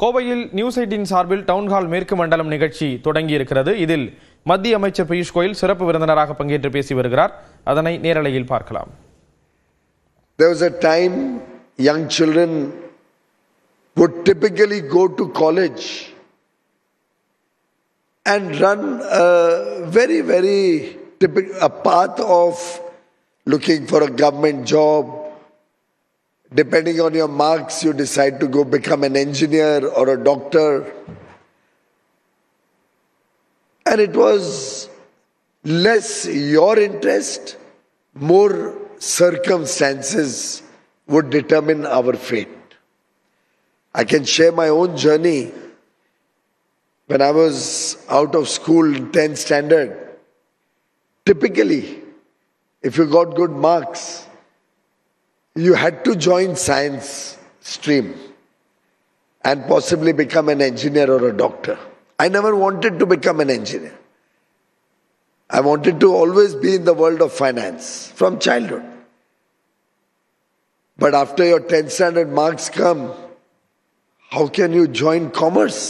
கோவையில் News18 சார்பில் town hall மேற்கு மண்டலம் நிகழ்ச்சி தொடங்கி இருக்கிறது. இதில் மத்திய அமைச்சர் Piyush Goyal சிறப்பு விருந்தினராக பங்கேற்று பேசி வருகிறார். அதனை நேரலையில் பார்க்கலாம். There was a time young children would typically go to college and run a path of looking for a government job. Depending on your marks, you decide to go become an engineer or a doctor. And it was less your interest, more circumstances would determine our fate. I can share my own journey. When I was out of school in 10th standard, typically, if you got good marks, you had to join science stream and possibly become an engineer or a doctor. I never wanted to become an engineer. I wanted to always be in the world of finance from childhood. But after your 10th standard marks come, how can you join commerce?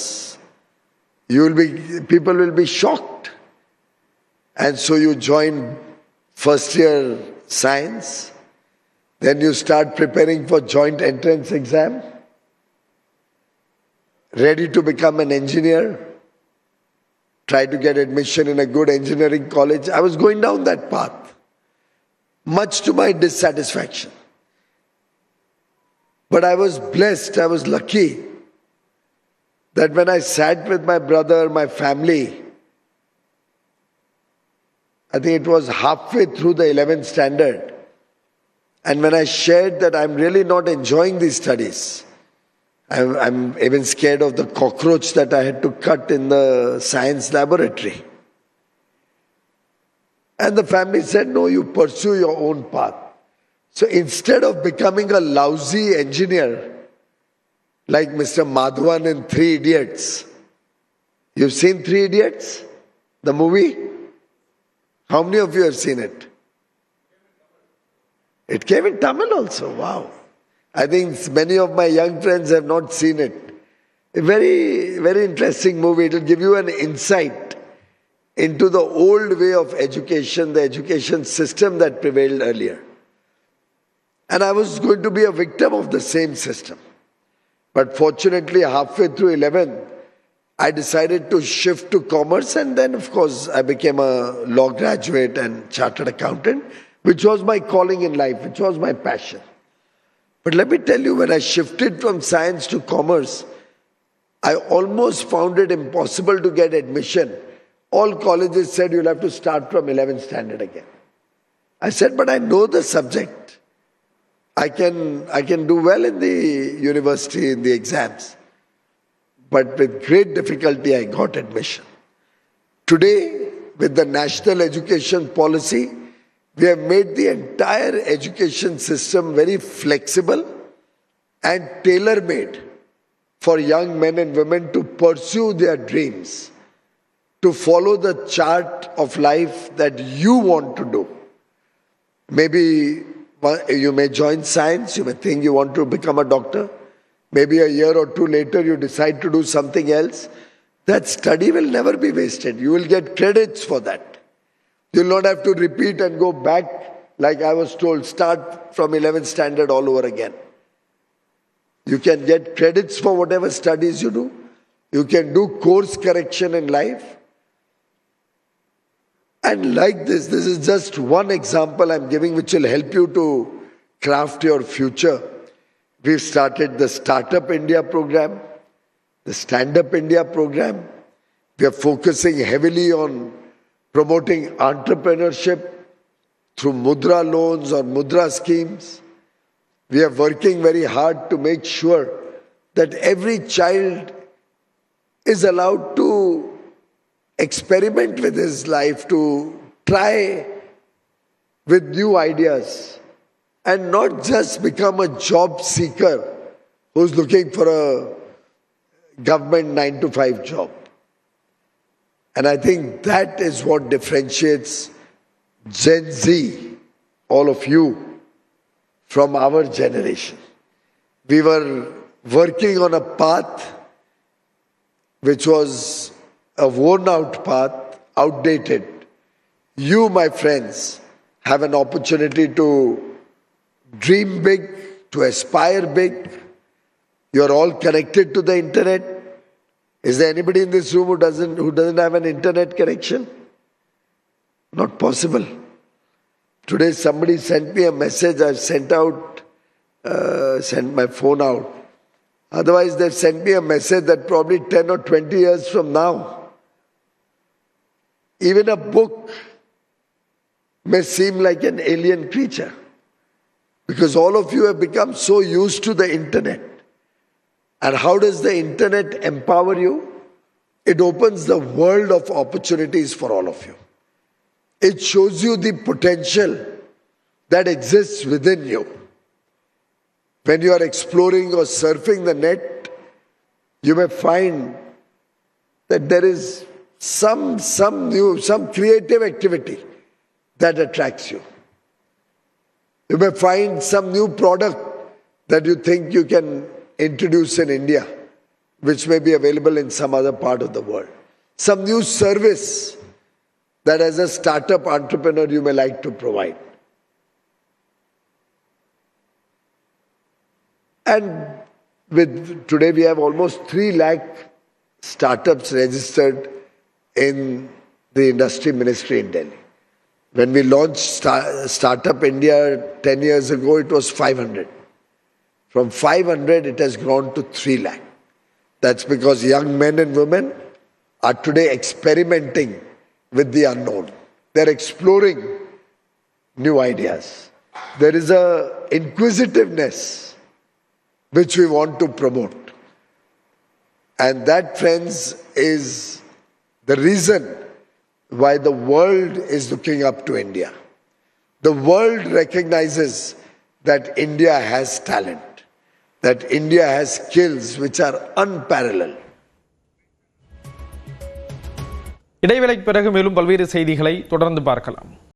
People will be shocked. And so you join first year science. Then you start preparing for joint entrance exam, ready to become an engineer, try to get admission in a good engineering college. I was going down that path, much to my dissatisfaction. But I was blessed, I was lucky that when I sat with my brother, my family, I think it was halfway through the 11th standard, and when I shared that I'm really not enjoying these studies, I'm even scared of the cockroach that I had to cut in the science laboratory. And the family said, no, you pursue your own path. So instead of becoming a lousy engineer, like Mr. Madhavan in Three Idiots, you've seen Three Idiots, the movie? How many of you have seen it? It came in Tamil also, wow. I think many of my young friends have not seen it. A very interesting movie. It will give you an insight into the old way of education, the education system that prevailed earlier. And I was going to be a victim of the same system. But fortunately, halfway through 11th, I decided to shift to commerce, and then of course I became a law graduate and chartered accountant, which was my calling in life, which was my passion. But let me tell you, when I shifted from science to commerce, I almost found it impossible to get admission. All colleges said you'll have to start from 11th standard again. I said, but I know the subject. I can do well in the university, in the exams. But with great difficulty, I got admission. Today, with the national education policy, we have made the entire education system very flexible and tailor-made for young men and women to pursue their dreams, to follow the chart of life that you want to do. Maybe you may join science, you may think you want to become a doctor. Maybe a year or two later you decide to do something else. That study will never be wasted. You will get credits for that. You will not have to repeat and go back, like I was told, start from 11th standard all over again. You can get credits for whatever studies you do. You can do course correction in life. And like this is just one example I'm giving which will help you to craft your future. We've started the Startup India program, the Stand Up India program. We are focusing heavily on promoting entrepreneurship through Mudra loans or Mudra schemes. We are working very hard to make sure that every child is allowed to experiment with his life, to try with new ideas, and not just become a job seeker who's looking for a government 9-to-5 job. And I think that is what differentiates Gen Z, all of you, from our generation. We were working on a path which was a worn out path, outdated. You, my friends, have an opportunity to dream big, to aspire big. You're all connected to the internet. Is there anybody in this room who doesn't have an internet connection? Not possible. Today somebody sent me a message. I've sent my phone out. Otherwise they've sent me a message that probably 10 or 20 years from now, even a book may seem like an alien creature, because all of you have become so used to the internet. And how does the internet empower you? It opens the world of opportunities for all of you. It shows you the potential that exists within you. When you are exploring or surfing the net, you may find that there is some creative activity that attracts you. You may find some new product that you think you can introduce in India, which may be available in some other part of the world. Some new service that as a startup entrepreneur you may like to provide. And today we have almost 3 lakh startups registered in the industry ministry in Delhi. When we launched Startup India 10 years ago, it was 500. From 500, it has grown to 3 lakh. That's because young men and women are today experimenting with the unknown. They're exploring new ideas. There is an inquisitiveness which we want to promote. And that, friends, is the reason why the world is looking up to India. The world recognizes that India has talent, that India has skills which are unparalleled. இடைவேளைக்கு பிறகு மேலும் பல்வேறு செய்திகளை தொடர்ந்து பார்க்கலாம்.